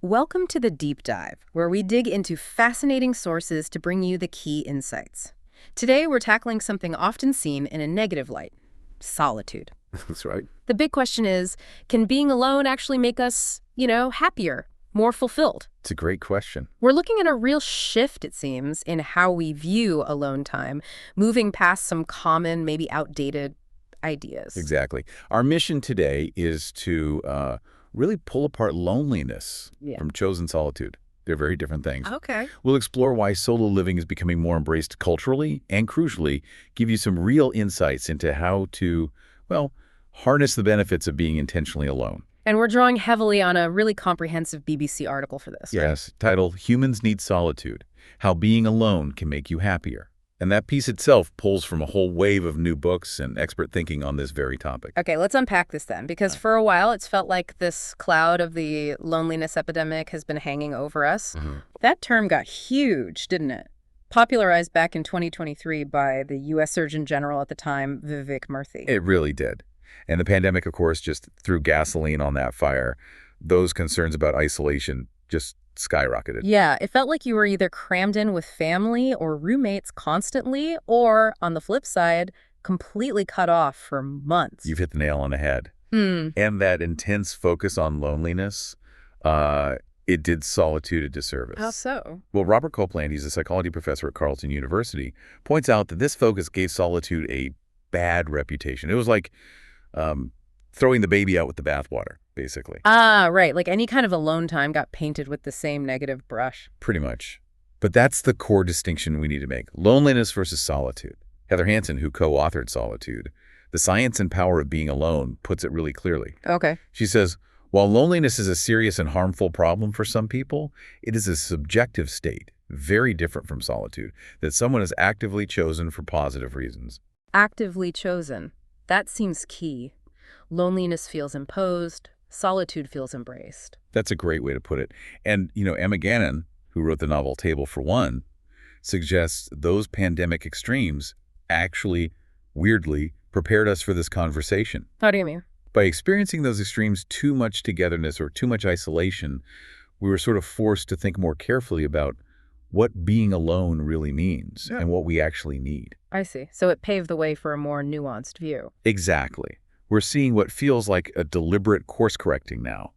Welcome to the Deep Dive, where we dig into fascinating sources to bring you the key insights. Today, we're tackling something often seen in a negative light: solitude. That's right. The big question is, can being alone actually make us, happier, more fulfilled? It's a great question. We're looking at a real shift, it seems, in how we view alone time, moving past some common, maybe outdated ideas. Exactly. Our mission today is to really pull apart loneliness Yeah. from chosen solitude. They're very different things. Okay. We'll explore why solo living is becoming more embraced culturally and, crucially, give you some real insights into how to, well, harness the benefits of being intentionally alone. And we're drawing heavily on a really comprehensive BBC article for this. Yes, titled Humans Need Solitude, How Being Alone Can Make You Happier. And that piece itself pulls from a whole wave of new books and expert thinking on this very topic. Okay, let's unpack this then, because for a while it's felt like this cloud of the loneliness epidemic has been hanging over us. That term got huge, didn't it? Popularized back in 2023 by the U.S. Surgeon General at the time, Vivek Murthy. It really did. And the pandemic, of course, just threw gasoline on that fire. Those concerns about isolation just skyrocketed. Yeah, it felt like you were either crammed in with family or roommates constantly, or, on the flip side, completely cut off for months. You've hit the nail on the head. And that intense focus on loneliness, it did solitude a disservice. How so? Well, Robert Copeland, he's a psychology professor at Carleton University, points out that this focus gave solitude a bad reputation. It was like throwing the baby out with the bathwater, basically. Ah, right. Like any kind of alone time got painted with the same negative brush. Pretty much. But that's the core distinction we need to make. Loneliness versus solitude. Heather Hansen, who co-authored Solitude, The Science and Power of Being Alone, puts it really clearly. Okay. She says, while loneliness is a serious and harmful problem for some people, it is a subjective state, very different from solitude, that someone has actively chosen for positive reasons. Actively chosen. That seems key. Loneliness feels imposed. Solitude feels embraced. That's a great way to put it. And, Emma Gannon, who wrote the novel Table for One, suggests those pandemic extremes actually, weirdly, prepared us for this conversation. How do you mean? By experiencing those extremes, too much togetherness or too much isolation, we were sort of forced to think more carefully about what being alone really means and what we actually need. I see. So it paved the way for a more nuanced view. Exactly. We're seeing what feels like a deliberate course correcting now.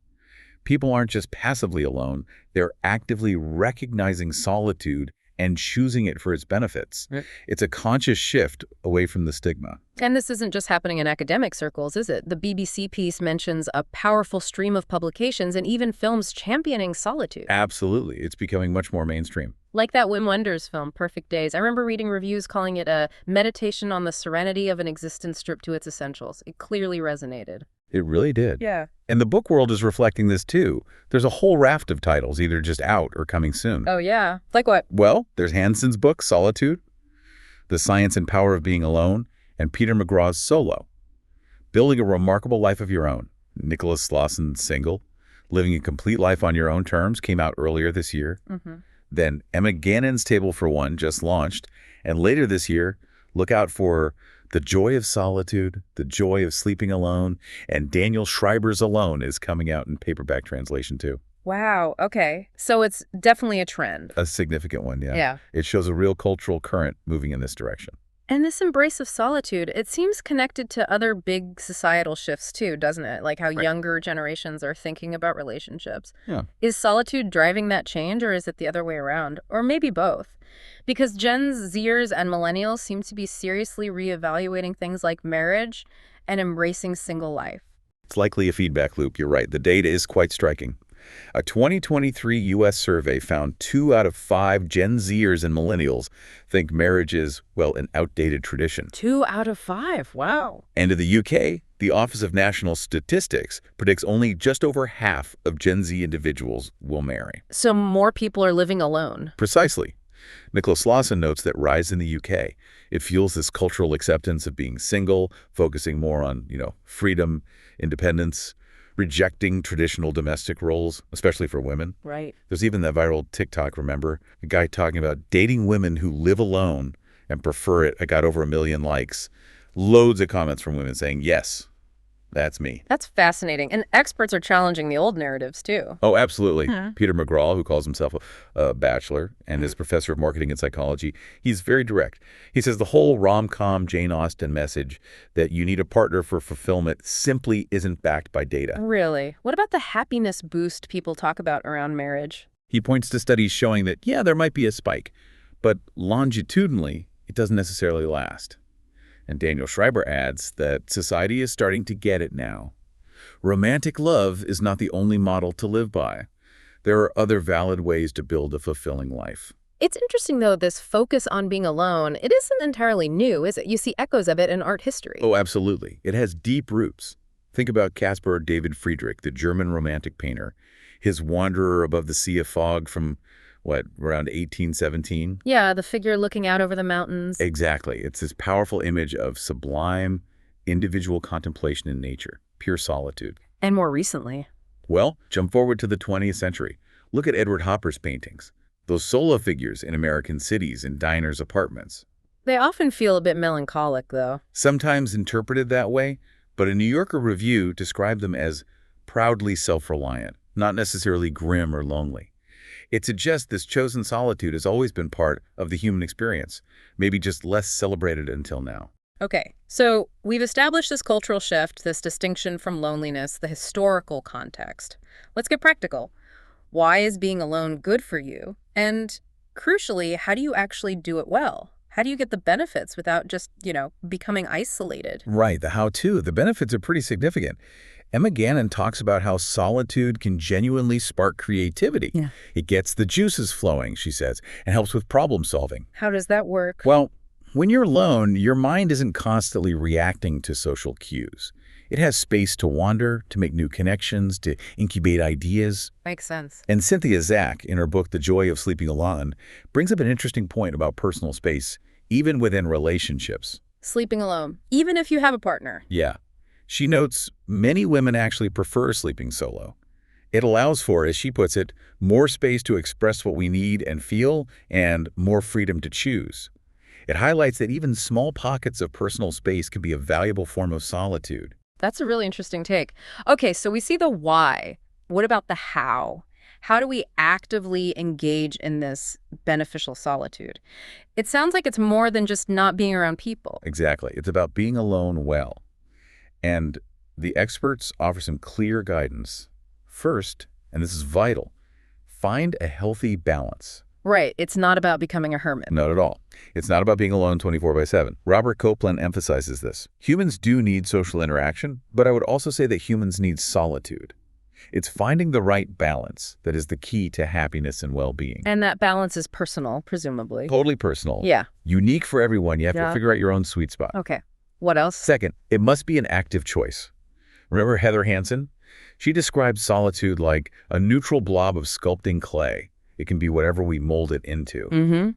People aren't just passively alone, they're actively recognizing solitude and choosing it for its benefits. Right. It's a conscious shift away from the stigma. And this isn't just happening in academic circles, is it? The BBC piece mentions a powerful stream of publications and even films championing solitude. Absolutely. It's becoming much more mainstream. Like that Wim Wenders film, Perfect Days. I remember reading reviews calling it a meditation on the serenity of an existence stripped to its essentials. It clearly resonated. It really did. Yeah. And the book world is reflecting this too. There's a whole raft of titles, either just out or coming soon. Oh, yeah. Like what? Well, there's Hansen's book, Solitude, The Science and Power of Being Alone, and Peter McGraw's Solo, Building a Remarkable Life of Your Own. Nicholas Lawson's Single, Living a Complete Life on Your Own Terms, came out earlier this year. Then Emma Gannon's Table for One just launched. And later this year, look out for The Joy of Solitude, The Joy of Sleeping Alone, and Daniel Schreiber's Alone is coming out in paperback translation too. Wow. Okay. So it's definitely a trend. A significant one, yeah. Yeah. It shows a real cultural current moving in this direction. And this embrace of solitude, it seems connected to other big societal shifts too, doesn't it? Like how younger generations are thinking about relationships. Yeah. Is solitude driving that change, or is it the other way around? Or maybe both? Because Gen Zers and millennials seem to be seriously reevaluating things like marriage and embracing single life. It's likely a feedback loop, you're right. The data is quite striking. A 2023 U.S. survey found 2 out of 5 Gen Zers and millennials think marriage is, well, an outdated tradition. 2 out of 5. Wow. And in the UK, the Office of National Statistics predicts only just over half of Gen Z individuals will marry. So more people are living alone. Precisely. Nicholas Lawson notes that rise in the UK. It fuels this cultural acceptance of being single, focusing more on, freedom, independence, rejecting traditional domestic roles, especially for women. Right. There's even that viral TikTok, remember? A guy talking about dating women who live alone and prefer it. I got over 1 million likes. Loads of comments from women saying, yes, That's me. That's fascinating. And experts are challenging the old narratives, too. Oh, absolutely. Hmm. Peter McGraw, who calls himself a bachelor and is professor of marketing and psychology, he's very direct. He says the whole rom-com Jane Austen message that you need a partner for fulfillment simply isn't backed by data. Really? What about the happiness boost people talk about around marriage? He points to studies showing that, yeah, there might be a spike, but longitudinally, it doesn't necessarily last. And Daniel Schreiber adds that society is starting to get it now. Romantic love is not the only model to live by. There are other valid ways to build a fulfilling life. It's interesting, though, this focus on being alone. It isn't entirely new, is it? You see echoes of it in art history. Oh, absolutely. It has deep roots. Think about Caspar David Friedrich, the German romantic painter. His Wanderer Above the Sea of Fog from, around 1817? Yeah, the figure looking out over the mountains. Exactly. It's this powerful image of sublime, individual contemplation in nature, pure solitude. And more recently. Well, jump forward to the 20th century. Look at Edward Hopper's paintings. Those solo figures in American cities and diners' apartments. They often feel a bit melancholic, though. Sometimes interpreted that way, but a New Yorker review described them as proudly self-reliant, not necessarily grim or lonely. It suggests this chosen solitude has always been part of the human experience, maybe just less celebrated until now. Okay, so we've established this cultural shift, this distinction from loneliness, the historical context. Let's get practical. Why is being alone good for you? And crucially, how do you actually do it well? How do you get the benefits without just, becoming isolated? Right, the how-to. The benefits are pretty significant. Emma Gannon talks about how solitude can genuinely spark creativity. Yeah. It gets the juices flowing, she says, and helps with problem solving. How does that work? Well, when you're alone, your mind isn't constantly reacting to social cues. It has space to wander, to make new connections, to incubate ideas. Makes sense. And Cynthia Zach, in her book The Joy of Sleeping Alone, brings up an interesting point about personal space, even within relationships. Sleeping alone, even if you have a partner. Yeah. She notes many women actually prefer sleeping solo. It allows for, as she puts it, more space to express what we need and feel, and more freedom to choose. It highlights that even small pockets of personal space can be a valuable form of solitude. That's a really interesting take. Okay, so we see the why. What about the how? How do we actively engage in this beneficial solitude? It sounds like it's more than just not being around people. Exactly. It's about being alone well. And the experts offer some clear guidance. First, and this is vital, find a healthy balance. Right. It's not about becoming a hermit. Not at all. It's not about being alone 24/7. Robert Copeland emphasizes this. Humans do need social interaction, but I would also say that humans need solitude. It's finding the right balance that is the key to happiness and well-being. And that balance is personal, presumably. Totally personal. Yeah. Unique for everyone. You have to figure out your own sweet spot. Okay. What else? Second, it must be an active choice. Remember Heather Hansen? She describes solitude like a neutral blob of sculpting clay. It can be whatever we mold it into.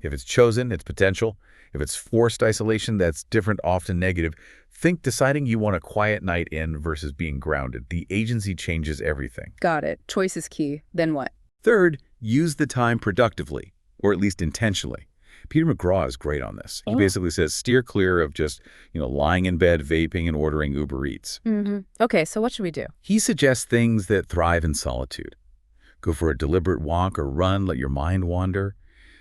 If it's chosen, it's potential. If it's forced isolation, that's different, often negative. Think deciding you want a quiet night in versus being grounded. The agency changes everything. Got it. Choice is key. Then what? Third, use the time productively, or at least intentionally. Peter McGraw is great on this. He basically says steer clear of just, lying in bed, vaping, and ordering Uber Eats. Okay, so what should we do? He suggests things that thrive in solitude. Go for a deliberate walk or run, let your mind wander.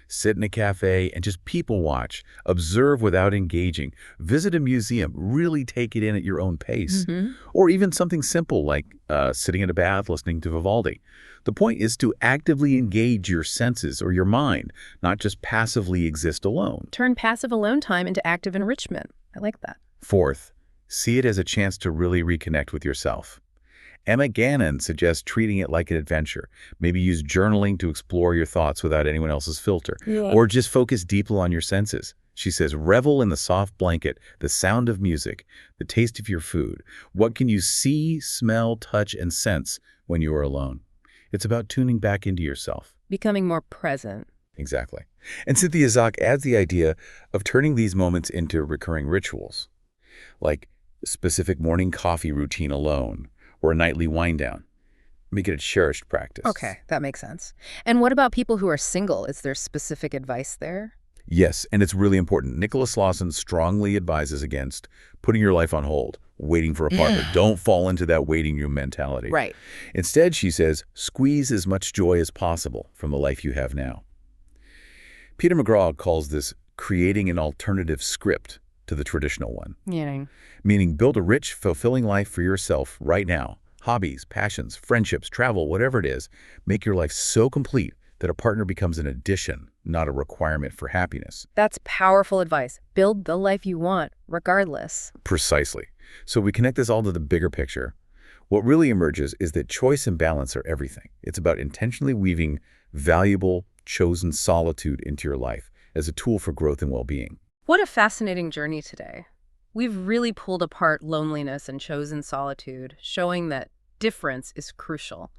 Sit in a cafe and just people watch. Observe without engaging. Visit a museum. Really take it in at your own pace. Or even something simple like sitting in a bath listening to Vivaldi. The point is to actively engage your senses or your mind, not just passively exist alone. Turn passive alone time into active enrichment. I like that. Fourth, see it as a chance to really reconnect with yourself. Emma Gannon suggests treating it like an adventure. Maybe use journaling to explore your thoughts without anyone else's filter. Or just focus deeply on your senses. She says, revel in the soft blanket, the sound of music, the taste of your food. What can you see, smell, touch, and sense when you are alone? It's about tuning back into yourself. Becoming more present. Exactly. And Cynthia Zach adds the idea of turning these moments into recurring rituals, like a specific morning coffee routine alone, or a nightly wind down. Make it a cherished practice. Okay, that makes sense. And what about people who are single? Is there specific advice there? Yes, and it's really important. Nicholas Lawson strongly advises against putting your life on hold, waiting for a partner. Don't fall into that waiting room mentality. Right. Instead, she says, squeeze as much joy as possible from the life you have now. Peter McGraw calls this creating an alternative script to the traditional one. Yeah. Meaning build a rich, fulfilling life for yourself right now. Hobbies, passions, friendships, travel, whatever it is, make your life so complete that a partner becomes an addition, not a requirement for happiness. That's powerful advice. Build the life you want, regardless. Precisely. So we connect this all to the bigger picture. What really emerges is that choice and balance are everything. It's about intentionally weaving valuable, chosen solitude into your life as a tool for growth and well-being. What a fascinating journey today. We've really pulled apart loneliness and chosen solitude, showing that difference is crucial.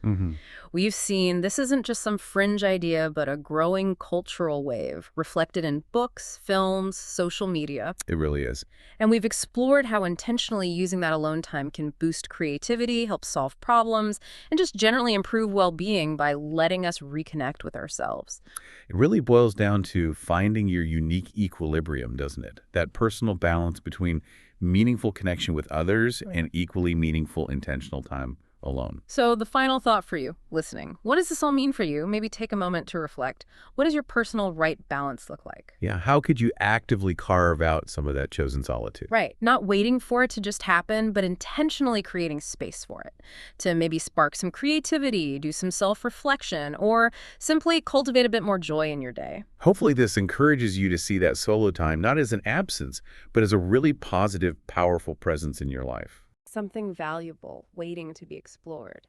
We've seen this isn't just some fringe idea, but a growing cultural wave reflected in books, films, social media. It really is. And we've explored how intentionally using that alone time can boost creativity, help solve problems, and just generally improve well-being by letting us reconnect with ourselves. It really boils down to finding your unique equilibrium, doesn't it? That personal balance between meaningful connection with others and equally meaningful intentional time alone. So the final thought for you, listening. What does this all mean for you? Maybe take a moment to reflect. What does your personal right balance look like? Yeah, how could you actively carve out some of that chosen solitude? Right. Not waiting for it to just happen, but intentionally creating space for it. To maybe spark some creativity, do some self-reflection, or simply cultivate a bit more joy in your day. Hopefully this encourages you to see that solo time not as an absence, but as a really positive, powerful presence in your life. Something valuable waiting to be explored.